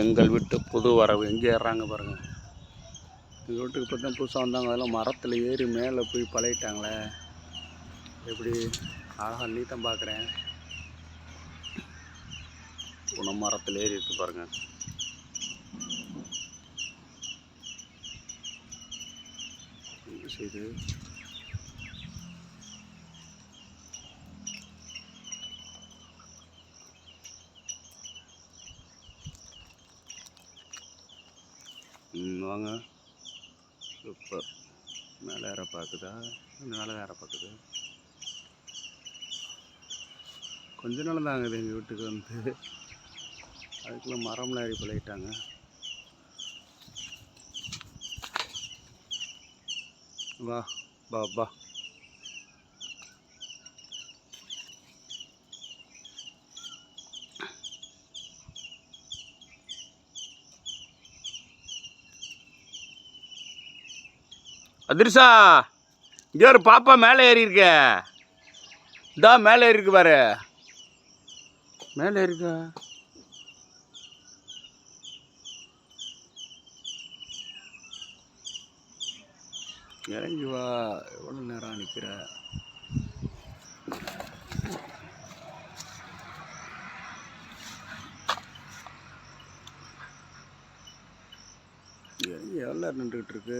எங்கள் வீட்டு புது வரவு எங்கே ஏறுறாங்க பாருங்கள். எங்கள் வீட்டுக்கு இப்போ தான் புதுசாக வந்தாங்க. அதெல்லாம் மரத்தில் ஏறி மேலே போய் பழகிட்டாங்களே. எப்படி அழகாக நீட்டம் பார்க்குறேன். உணவு மரத்தில் ஏறி இருக்கு பாருங்கள். செய்து வாங்க. சூப்பர். மேலே ஏற பார்க்குதா? மேலே ஏற பார்க்குது. கொஞ்ச நாள் தாங்க இது எங்கள் வீட்டுக்கு வந்து. அதுக்குள்ளே மரம்லாம் ஏறி பழகிட்டாங்க. வா பா பா. அதிர்ஷா, இங்கே ஒரு பாப்பா மேலே ஏறி இருக்க. இதா மேலே ஏறி இருக்கு பாரு. மேலே இருக்கா? இறங்கி வா. எவ்வளோ நேரம் நிற்கிற? இறங்கி எவ்வளோ நேரம் நின்றுக்கிட்டு இருக்கு?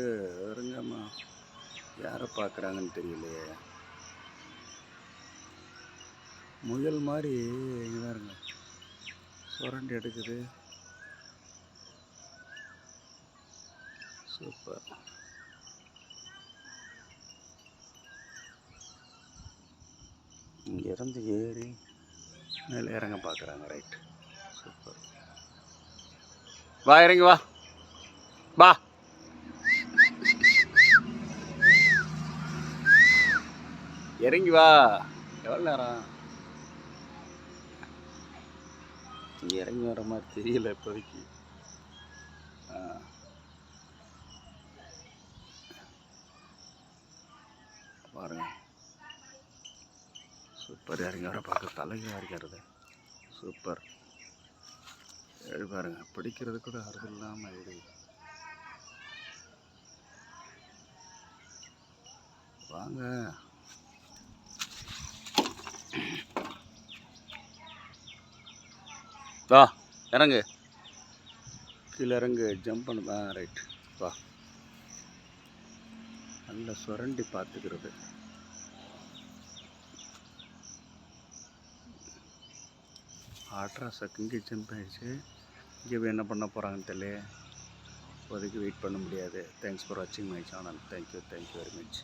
இறங்காமா யாரை பார்க்குறாங்கன்னு தெரியலையே. முயல் மாதிரி இங்கே தான் இருங்க சுரண்டி எடுக்குது. சூப்பர். இங்கே இருந்து ஏறி மேலே இறங்க பார்க்குறாங்க. Right, super. வா இறங்கி வா வா. இறங்கி வா. எவ்வளோ நேரம்? இங்கே இறங்கி வர மாதிரி தெரியல இப்போதைக்கு. பாருங்க, சூப்பர். இறங்கி வர பார்க்க தலையாக இருக்கிறது. சூப்பர். எழுதி பாருங்க, பிடிக்கிறது கூட அறுது இல்லாமல் எழுதி. வாங்க வா இறங்கு. கீழே இறங்கு. ஜம்ப் பண்ணுதா? ரைட், வா. நல்லா சுரண்டி பார்த்துக்கிறது. ஆட்ராஸாக்கு இங்கே ஜம்ப் ஆகிடுச்சு. இங்கே என்ன பண்ண போகிறாங்கன்னு தெரியல. இப்போதைக்கு வெயிட் பண்ண முடியாது. தேங்க்ஸ் ஃபார் வாட்சிங் my channel. Thank you very much.